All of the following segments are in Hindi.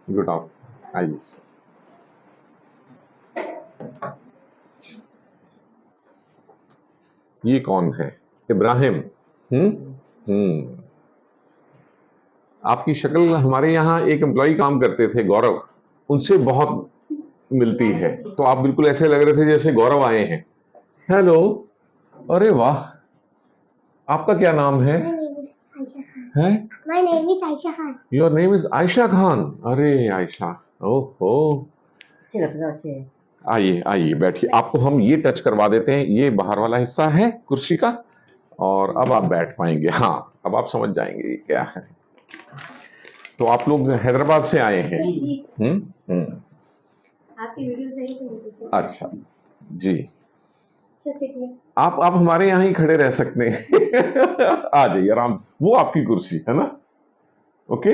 गुड आप आइए। ये कौन है? इब्राहिम। हम्म। हम्म। आपकी शक्ल हमारे यहाँ एक एम्प्लॉय काम करते थे, गौरव, उनसे बहुत मिलती है। तो आप बिल्कुल ऐसे लग रहे थे जैसे गौरव आए हैं। हेलो। अरे वाह। आपका क्या नाम है? है? My name is Aisha Khan. Your name is Ayesha Khan. अरे आयशा, ओहो। आइए आइए बैठिए। आपको हम ये टच करवा देते हैं, ये बाहर वाला हिस्सा है कुर्सी का, और अब आप बैठ पाएंगे। हाँ, अब आप समझ जाएंगे ये क्या है। तो आप लोग हैदराबाद से आए हैं? हम्म। आपकी वीडियो सही थी। अच्छा जी। आप हमारे यहाँ ही खड़े रह सकते हैं। आ जाइए आराम, वो आपकी कुर्सी है ना। ओके।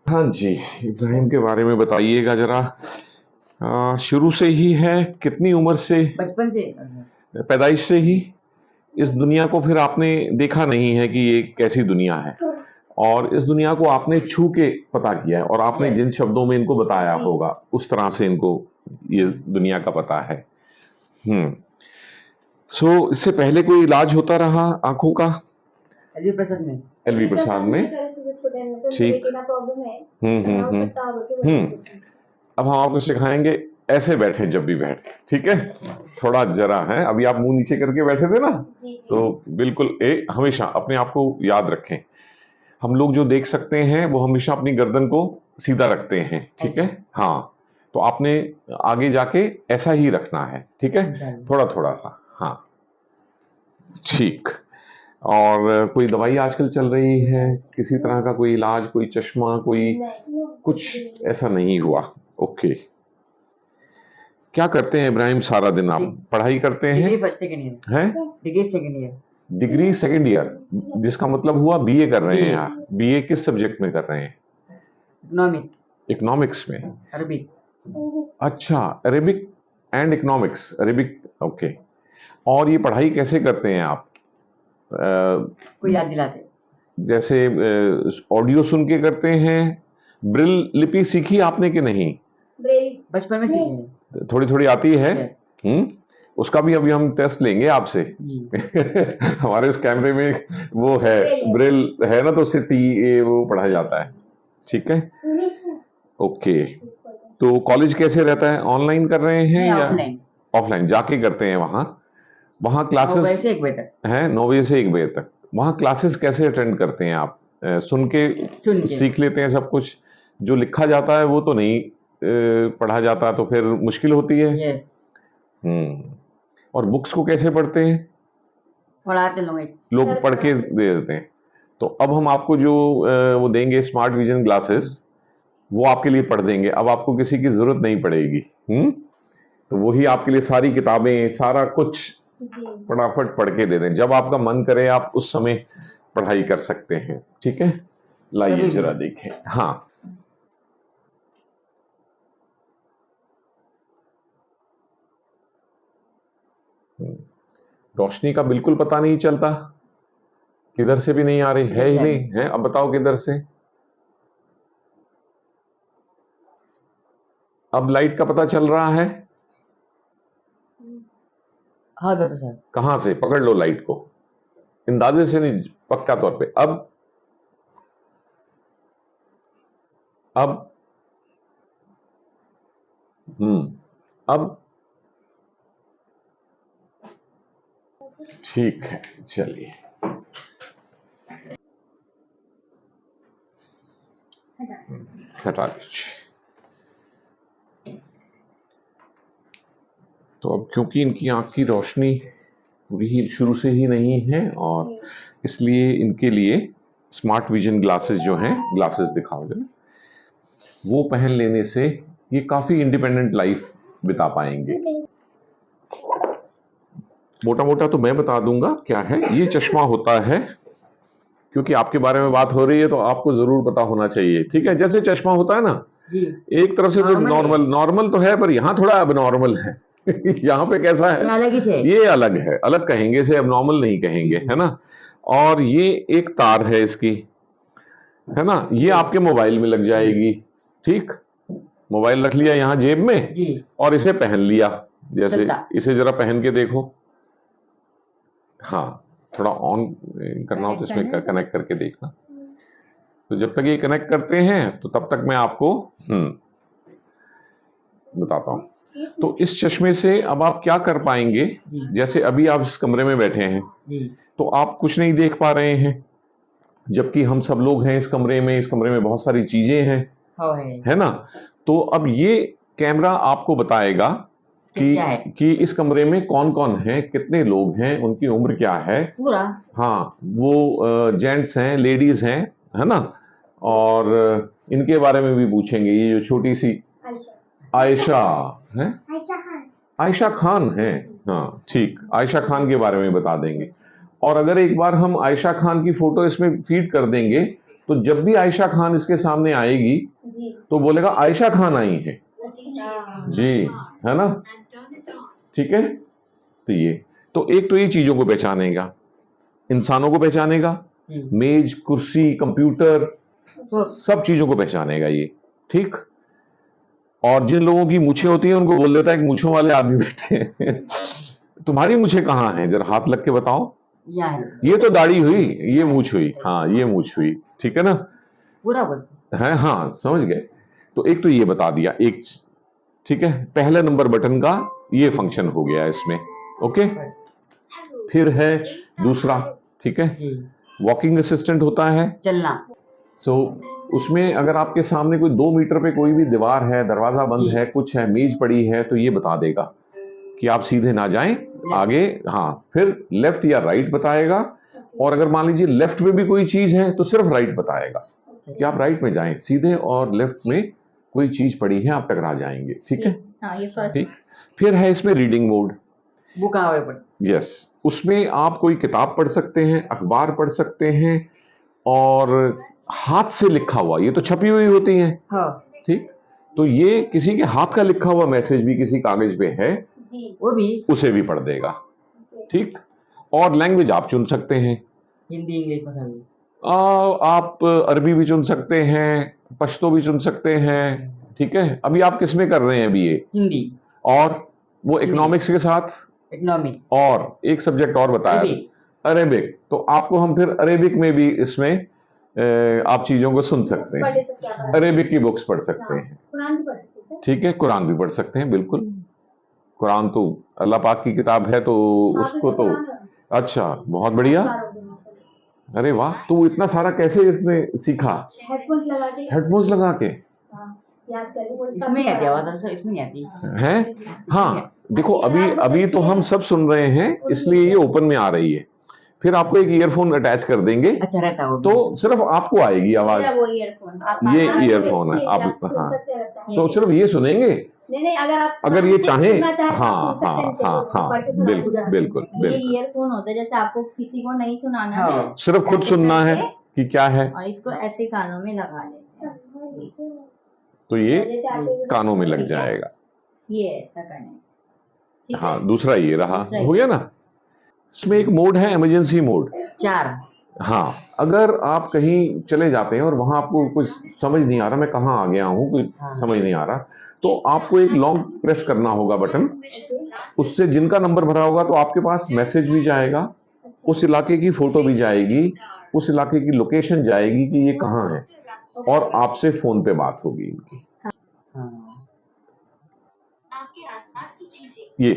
हाँ जी, इब्राहिम के बारे में बताइएगा जरा। शुरू से ही है, कितनी उम्र से? बचपन से, पैदाइश से ही इस दुनिया को फिर आपने देखा नहीं है कि ये कैसी दुनिया है, और इस दुनिया को आपने छू के पता किया है, और आपने जिन शब्दों में इनको बताया होगा उस तरह से इनको ये दुनिया का पता है। सो इससे पहले कोई इलाज होता रहा आंखों का? एलवी प्रसाद में। एलवी प्रसाद में। ठीक। अब हम आपको सिखाएंगे ऐसे बैठे जब भी बैठे, ठीक है? थोड़ा जरा है, अभी आप मुंह नीचे करके बैठे थे ना, तो बिल्कुल हमेशा अपने आप को याद रखें। हम लोग जो देख सकते हैं वो हमेशा अपनी गर्दन को सीधा रखते हैं, ठीक है? हाँ, तो आपने आगे जाके ऐसा ही रखना है, ठीक है? थोड़ा थोड़ा सा, हाँ ठीक। और कोई दवाई आजकल चल रही है? किसी तरह का कोई इलाज, कोई चश्मा, कोई कुछ ऐसा नहीं हुआ? ओके। क्या करते हैं इब्राहिम सारा दिन? आप पढ़ाई करते हैं? डिग्री सेकंड ईयर हैं? Degree second year. Degree second year, जिसका मतलब हुआ बीए कर रहे हैं आप। बीए किस सब्जेक्ट में कर रहे हैं? इकोनॉमिक्स। इकोनॉमिक्स में? अरबिक। अच्छा, Arabic and economics, Arabic, okay. और ये पढ़ाई कैसे करते हैं आप? कोई याद दिलाते? जैसे ऑडियो सुन के करते हैं? ब्रिल लिपि सीखी आपने कि नहीं? बचपन में सीखी है। थोड़ी थोड़ी आती है? उसका भी अभी हम टेस्ट लेंगे आपसे। हमारे उस कैमरे में वो है, ब्रेल है ना, तो उससे टी ए वो पढ़ा जाता है, ठीक है? ओके। तो कॉलेज कैसे रहता है? ऑनलाइन कर रहे हैं या ऑफलाइन? ऑफलाइन जाके करते हैं? वहाँ क्लासेस 9 बजे से 1 बजे तक हैं? 9 बजे से 1 बजे तक। वहाँ क्लासेस कैसे अटेंड करते हैं आप? सुन के सीख लेते हैं सब कुछ? जो लिखा जाता है वो तो नहीं पढ़ा जाता, तो फिर मुश्किल होती है। यस। और बुक्स को कैसे पढ़ते हैं? पढ़ाते लोग पढ़ के दे देते हैं। तो अब हम आपको जो वो देंगे स्मार्ट विजन ग्लासेस, वो आपके लिए पढ़ देंगे। अब आपको किसी की जरूरत नहीं पड़ेगी। तो वही आपके लिए सारी किताबें, सारा कुछ फटाफट पढ़ के दे दें। जब आपका मन करे आप उस समय पढ़ाई कर सकते हैं, ठीक है? लाइए जरा देखें। हाँ, रोशनी का बिल्कुल पता नहीं चलता, किधर से भी नहीं आ रही है ही नहीं है। अब बताओ किधर से? अब लाइट का पता चल रहा है? हाँ डॉक्टर साहब। कहां से? पकड़ लो लाइट को, अंदाजे से नहीं, पक्का तौर पे। अब अब ठीक है, चलिए। हटा लीजिए। तो अब क्योंकि इनकी आंख की रोशनी पूरी ही शुरू से ही नहीं है, और इसलिए इनके लिए स्मार्ट विजन ग्लासेस जो हैं, ग्लासेस दिखाओ जरा, वो पहन लेने से ये काफी इंडिपेंडेंट लाइफ बिता पाएंगे। मोटा मोटा तो मैं बता दूंगा क्या है। ये चश्मा होता है, क्योंकि आपके बारे में बात हो रही है तो आपको जरूर पता होना चाहिए, ठीक है? जैसे चश्मा होता है ना, एक तरफ से तो नॉर्मल तो है, पर यहाँ थोड़ा अब नॉर्मल है। यहाँ पे कैसा है? ये अलग है, अलग कहेंगे इसे, अब नॉर्मल नहीं कहेंगे, है ना? और ये एक तार है इसकी, है ना? ये आपके मोबाइल में लग जाएगी, ठीक? मोबाइल रख लिया यहाँ जेब में जी और इसे पहन लिया, जैसे चलता। इसे जरा पहन के देखो। हाँ, थोड़ा ऑन करना हो तो इसमें कनेक्ट करके देखना। तो जब तक ये कनेक्ट करते हैं तो तब तक मैं आपको बताता हूँ। तो इस चश्मे से अब आप क्या कर पाएंगे, जी जैसे अभी आप इस कमरे में बैठे हैं जी तो आप कुछ नहीं देख पा रहे हैं, जबकि हम सब लोग हैं इस कमरे में बहुत सारी चीजें हैं, हाँ है ना। तो अब ये कैमरा आपको बताएगा कि क्या है? इस कमरे में कौन कौन है, कितने लोग हैं, उनकी उम्र क्या है। पूरा हाँ, वो जेंट्स हैं, लेडीज हैं, है ना। और इनके बारे में भी पूछेंगे। ये जो छोटी सी आयशा है, आयशा खान है, हाँ ठीक, आयशा खान के बारे में बता देंगे। और अगर एक बार हम आयशा खान की फोटो इसमें फीड कर देंगे तो जब भी आयशा खान इसके सामने आएगी तो बोलेगा आयशा खान आई है जी, है ना। ठीक है, तो ये तो एक तो ये चीजों को पहचानेगा, इंसानों को पहचानेगा, जी मेज, कुर्सी, कंप्यूटर, तो सब चीजों को पहचानेगा ये। ठीक। और जिन लोगों की मूछें होती हैं उनको बोल देता है कि मूछों वाले आदमी बैठे हैं तुम्हारी मूछें कहाँ हैं, जरा हाथ लग के बताओ। यहाँ है ये तो दाढ़ी हुई, ये मूछ हुई, हाँ ये मूछ हुई, ठीक है ना। पूरा बोल। है, हाँ समझ गए। तो एक तो ये बता दिया एक, ठीक है, पहले नंबर बटन का ये फंक्शन हो गया इसमें। ओके, फिर है दूसरा, ठीक है, जी वॉकिंग असिस्टेंट होता है। चलना। सो उसमें अगर आपके सामने कोई 2 मीटर पे कोई भी दीवार है, दरवाजा बंद जी। है, कुछ है, मेज पड़ी है, तो ये बता देगा कि आप सीधे ना जाएं आगे। हाँ, फिर लेफ्ट या राइट बताएगा। और अगर मान लीजिए लेफ्ट में भी कोई चीज है तो सिर्फ राइट बताएगा कि आप राइट में जाएं सीधे, और लेफ्ट में कोई चीज पड़ी है आप टकरा जाएंगे। ठीक है, हाँ ये फर्स्ट। ठीक। फिर है इसमें रीडिंग मोड। वो कहाँ है पर? यस, उसमें आप कोई किताब पढ़ सकते हैं, अखबार पढ़ सकते हैं, और हाथ से लिखा हुआ, ये तो छपी हुई होती है, हाँ ठीक। तो ये किसी के हाथ का लिखा हुआ मैसेज भी किसी कागज पे है, वो भी उसे भी पढ़ देगा। ठीक। और लैंग्वेज आप चुन सकते हैं, हिंदी इंग्लिश में सभी। आप अरबी भी चुन सकते हैं, पश्तो भी चुन सकते हैं। ठीक है, अभी आप किस में कर रहे हैं अभी ये, हिंदी और वो इकोनॉमिक्स के साथ, इकोनॉमिक्स और एक सब्जेक्ट और बताया, अरबिक। अरेबिक। तो आपको हम फिर अरेबिक में भी इसमें आप चीजों को सुन सकते हैं, अरेबिक की बुक्स पढ़ सकते हैं। कुरान भी पढ़ सकते हैं। ठीक है, कुरान भी पढ़ सकते हैं, बिल्कुल। कुरान तो अल्लाह पाक की किताब है, तो उसको तो अच्छा, बहुत बढ़िया। अरे वाह, तो इतना सारा कैसे इसने सीखा? हेडफोन्स लगा के। हेडफोन्स लगा के याद करके बोलता इसमें नहीं आती आवाज सर, इसमें नहीं आती। हैं? हाँ, देखो अभी तो हम सब सुन रहे हैं, इसलिए ये ओपन में आ रही है। फिर आपको एक ईयरफोन अटैच कर देंगे अच्छा रहता हो तो सिर्फ आपको आएगी आवाज। वो ईयरफोन ये ईयरफोन है आप, हाँ, तो सिर्फ ये सुनेंगे। नहीं, अगर ये चाहे, सुनना चाहे तो हाँ सुन सकते हाँ हैं, हाँ हाँ, पढ़ के सुना बिल्कुल सकते हैं। बिल्कुल ये बिल्कुल। ईयरफोन होता है, जैसे आपको किसी को नहीं सुनाना हाँ। है सिर्फ खुद सुनना है कि क्या है, और इसको ऐसे कानों में लगा लेते हैं, तो ये जैसे आपको कानों में लग जाएगा। ये ऐसा करना है। ठीक हाँ, है? दूसरा ये रहा, दूसरा ये। हो गया ना। इसमें एक मोड है इमरजेंसी मोड। 4 हाँ, अगर आप कहीं चले जाते हैं और वहां आपको कुछ समझ नहीं आ रहा, मैं कहाँ आ गया हूँ, कुछ हाँ। समझ नहीं आ रहा, तो आपको एक लॉन्ग प्रेस करना होगा बटन, उससे जिनका नंबर भरा होगा तो आपके पास मैसेज भी जाएगा, उस इलाके की फोटो भी जाएगी, उस इलाके की लोकेशन जाएगी कि ये कहाँ है, और आपसे फोन पे बात होगी इनकी। हाँ आपके आसपास की चीजें। ये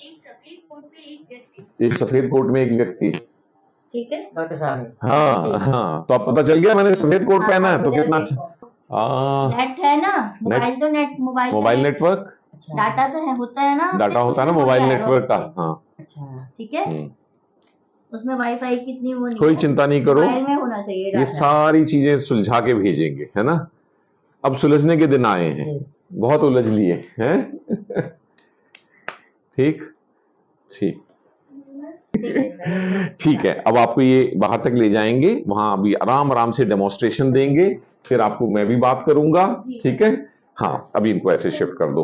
एक सफेद कोट में एक व्यक्ति। एक सफेद कोट में एक व्यक्ति। ठीक है। डॉक्टर साहब है। हाँ हाँ, तो अब पता चल गया मैंने सफेद कोट पहना है तो कितना अच्छा। नेट है ना, मोबाइल तो नेट, मोबाइल नेटवर्क, अच्छा डाटा तो है, होता है ना, डाटा होता है ना मोबाइल नेटवर्क का। हाँ, अच्छा ठीक है। उसमें वाईफाई कितनी वो नहीं कोई है, चिंता नहीं करो, मोबाइल में होना चाहिए ये डाटा। सारी चीजें सुलझा के भेजेंगे, है ना। अब सुलझने के दिन आए हैं, Yes. बहुत उलझ लिए हैं ठीक ठीक ठीक है सर। ठीक है, अब आपको ये बाहर तक ले जाएंगे, वहां अभी आराम आराम से डेमोन्स्ट्रेशन देंगे, फिर आपको मैं भी बात करूंगा। ठीक है, हाँ, अभी इनको ऐसे शिफ्ट कर दो।